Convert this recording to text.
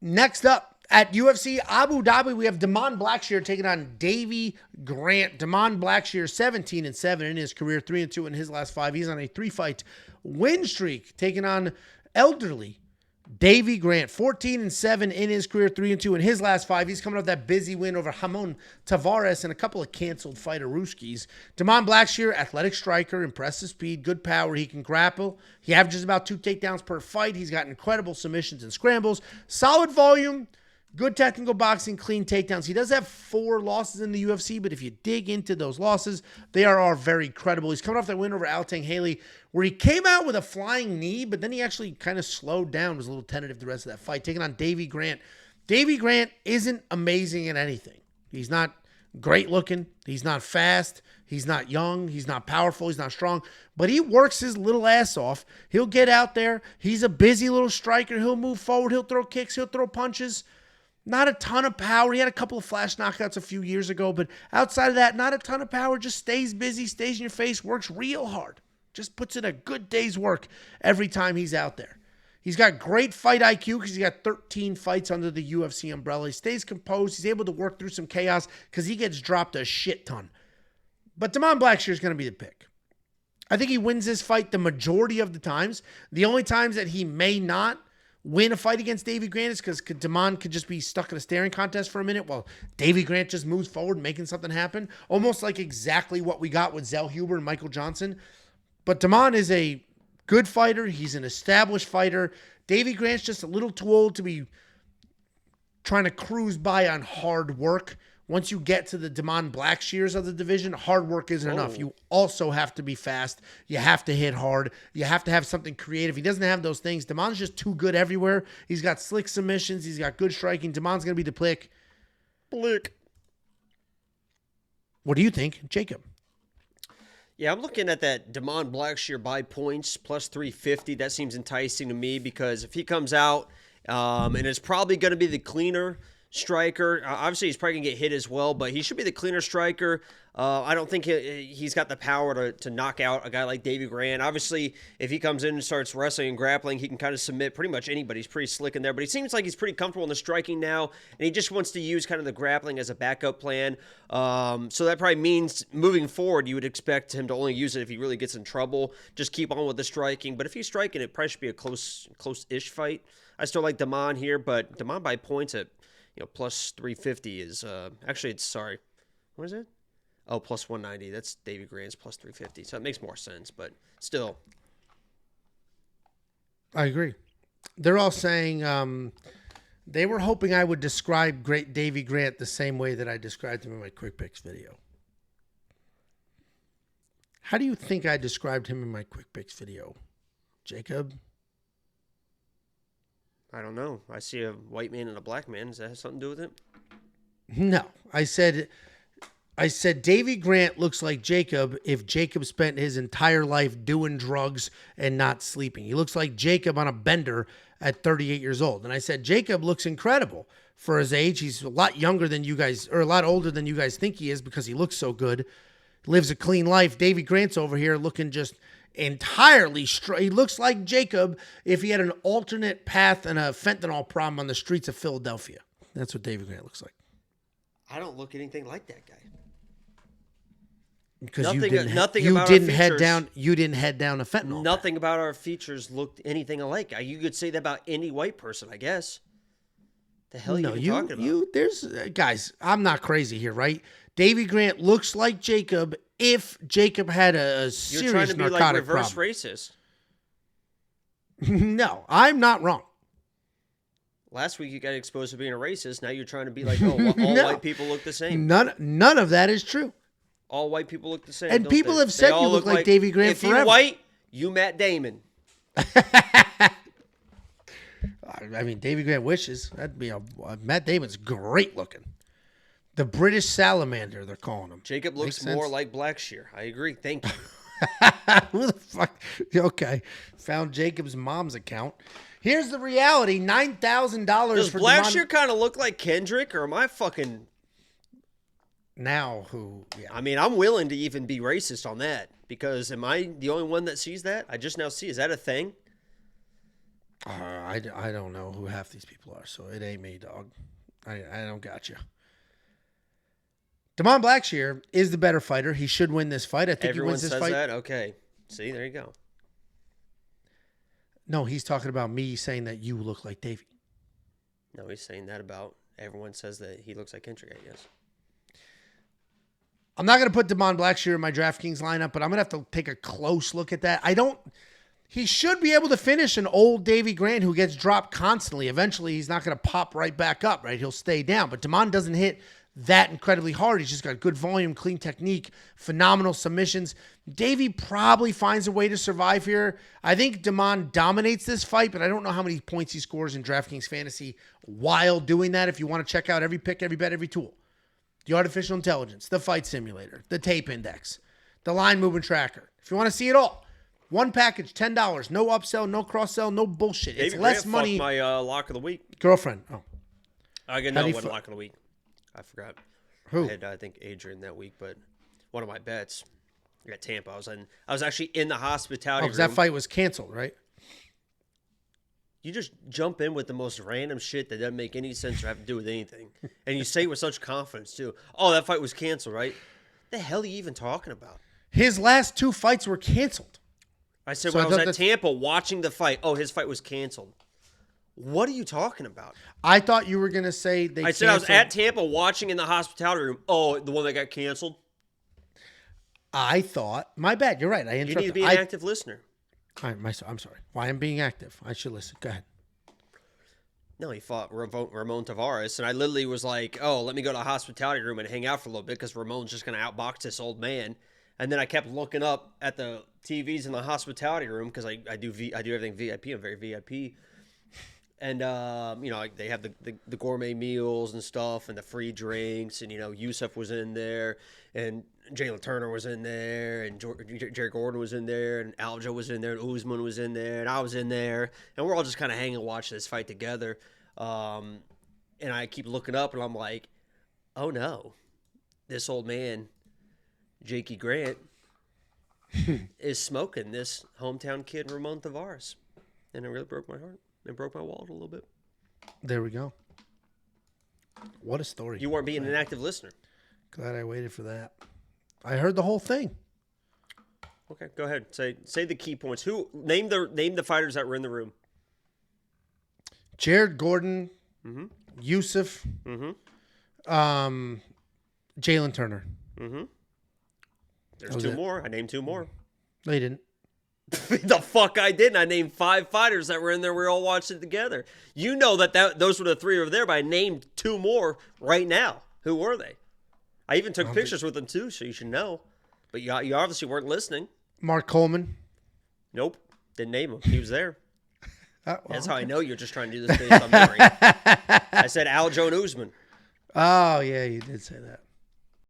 Next up, at UFC Abu Dhabi, we have Blackshear taking on Davey Grant. Blackshear, 17-7 in his career, 3-2 in his last 5. He's on a 3-fight win streak, taking on elderly Davey Grant, 14-7 in his career, 3-2 in his last 5. He's coming off that busy win over Ramon Tavares and a couple of canceled fighter Ruskies. Blackshear, athletic striker, impressive speed, good power. He can grapple. He averages about 2 takedowns per fight. He's got incredible submissions and scrambles. Solid volume. Good technical boxing, clean takedowns. He does have 4 losses in the UFC, but if you dig into those losses, they are very credible. He's coming off that win over Altang Haley, where he came out with a flying knee, but then he actually kind of slowed down, was a little tentative the rest of that fight, taking on Davey Grant. Davey Grant isn't amazing at anything. He's not great looking. He's not fast. He's not young. He's not powerful. He's not strong. But he works his little ass off. He'll get out there. He's a busy little striker. He'll move forward. He'll throw kicks. He'll throw punches. Not a ton of power. He had a couple of flash knockouts a few years ago, but outside of that, not a ton of power. Just stays busy, stays in your face, works real hard. Just puts in a good day's work every time he's out there. He's got great fight IQ because he's got 13 fights under the UFC umbrella. He stays composed. He's able to work through some chaos because he gets dropped a shit ton. But Blackshear is going to be the pick. I think he wins this fight the majority of the times. The only times that he may not win a fight against Davey Grant is because Damon could just be stuck in a staring contest for a minute while Davey Grant just moves forward, making something happen. Almost like exactly what we got with Zell Huber and Michael Johnson. But Damon is a good fighter. He's an established fighter. Davey Grant's just a little too old to be trying to cruise by on hard work. Once you get to the Blackshears of the division, hard work isn't enough. You also have to be fast. You have to hit hard. You have to have something creative. He doesn't have those things. Damon's just too good everywhere. He's got slick submissions. He's got good striking. Damon's going to be the pick. What do you think, Jacob? Yeah, I'm looking at that Blackshear by points, plus 350. That seems enticing to me because if he comes out, and it's probably going to be the cleaner striker. Obviously, he's probably going to get hit as well, but he should be the cleaner striker. I don't think he's got the power to knock out a guy like Davey Grant. Obviously, if he comes in and starts wrestling and grappling, he can kind of submit pretty much anybody. He's pretty slick in there, but he seems like he's pretty comfortable in the striking now, and he just wants to use kind of the grappling as a backup plan. So that probably means moving forward, you would expect him to only use it if he really gets in trouble. Just keep on with the striking. But if he's striking, it probably should be a close-ish fight. I still like Damon here, but Damon by points at plus 350 is actually it's sorry. What is it? Oh, plus 190. That's Davey Grant's plus 350. So it makes more sense, but still. I agree. They're all saying they were hoping I would describe great Davey Grant the same way that I described him in my Quick Picks video. How do you think I described him in my Quick Picks video, Jacob? I don't know. I see a white man and a black man. Does that have something to do with it? No. I said Davey Grant looks like Jacob if Jacob spent his entire life doing drugs and not sleeping. He looks like Jacob on a bender at 38 years old. And I said Jacob looks incredible for his age. He's a lot younger than you guys, or a lot older than you guys think he is because he looks so good. Lives a clean life. Davey Grant's over here looking just entirely straight. He looks like Jacob if he had an alternate path and a fentanyl problem on the streets of Philadelphia. That's what Davey Grant looks like. I don't look anything like that guy. Because you didn't head down a fentanyl. Nothing about our features looked anything alike. You could say that about any white person, I guess. The hell are you talking about? There's guys. I'm not crazy here, right? Davey Grant looks like Jacob if Jacob had a serious You're trying to be like reverse problem. Racist. No, I'm not wrong. Last week you got exposed to being a racist. Now you're trying to be like, all white people look the same. None of that is true. All white people look the same. And people have said you look like Davey Grant forever. If you're white, you Matt Damon. I mean, Davey Grant wishes. That'd be Matt Damon's great looking. The British salamander, they're calling him. Jacob looks more like Blackshear. I agree. Thank you. Who the fuck? Okay. Found Jacob's mom's account. Here's the reality. $9,000 Does for Blackshear kind of look like Kendrick, or am I fucking... Now who... Yeah. I mean, I'm willing to even be racist on that, because am I the only one that sees that? I just now see. Is that a thing? I don't know who half these people are, so it ain't me, dog. I don't got you. Damon Blackshear is the better fighter. He should win this fight. I think Everyone he wins this says fight. that? Okay. See, there you go. No, he's talking about me saying that you look like Davey. No, he's saying that about everyone says that he looks like Kendrick, I guess. I'm not going to put Damon Blackshear in my DraftKings lineup, but I'm going to have to take a close look at that. He should be able to finish an old Davey Grant who gets dropped constantly. Eventually, he's not going to pop right back up, right? He'll stay down. But Damon doesn't hit that incredibly hard. He's just got good volume, clean technique, phenomenal submissions. Davey probably finds a way to survive here. I think Damon dominates this fight, but I don't know how many points he scores in DraftKings Fantasy while doing that. If you want to check out every pick, every bet, every tool, the artificial intelligence, the fight simulator, the tape index, the line movement tracker. If you want to see it all, one package, $10. No upsell, no cross-sell, no bullshit. It's Davey less Grant money. fucked my lock of the week. Girlfriend. Oh. I get How no do you one fu- lock of the week. I forgot. Who? I had, I think, Adrian that week, but one of my bets at Tampa. I was actually in the hospitality Oh, room. because that fight was canceled, right? You just jump in with the most random shit that doesn't make any sense or have to do with anything. And you say it with such confidence, too. Oh, that fight was canceled, right? The hell are you even talking about? His last 2 fights were canceled. I said So when I I was thought at Tampa watching the fight, oh, his fight was canceled. What are you talking about? I thought you were going to say they I said I was canceled- at Tampa watching in the hospitality room. Oh, the one that got canceled? I thought. My bad. You're right. I You interrupted. need to be an active listener. I'm sorry. Why I'm being active. I should listen. Go ahead. No, he fought Ramon Tavares, and I literally was like, oh, let me go to the hospitality room and hang out for a little bit because Ramon's just going to outbox this old man. And then I kept looking up at the TVs in the hospitality room because I do everything VIP. I'm very VIP. And, they have the gourmet meals and stuff and the free drinks. And, Yusuf was in there and Jalen Turner was in there and Jerry Gordon was in there and Aljo was in there and Usman was in there and I was in there. And we're all just kind of hanging and watching this fight together. And I keep looking up and I'm like, oh, no. This old man, Jakey Grant, is smoking this hometown kid, Ramon Tavares. And it really broke my heart. It broke my wallet a little bit. There we go. What a story. You weren't being an active listener. Glad I waited for that. I heard the whole thing. Okay, go ahead. Say the key points. Name the fighters that were in the room. Jared Gordon, Mm-hmm. Yusuf, Mm-hmm. Jalen Turner. Mm-hmm. There's was 2 it. more. I named 2 more. No, you didn't. The fuck I didn't. I named 5 fighters that were in there. We all watched it together. You know that those were the 3 over there, but I named 2 more right now. Who were they? I even took pictures with them too, so you should know. But you obviously weren't listening. Mark Coleman. Nope. Didn't name him. He was there. Well, That's how I know you're just trying to do this based on memory. I said Aljo and Usman. Oh, yeah, you did say that.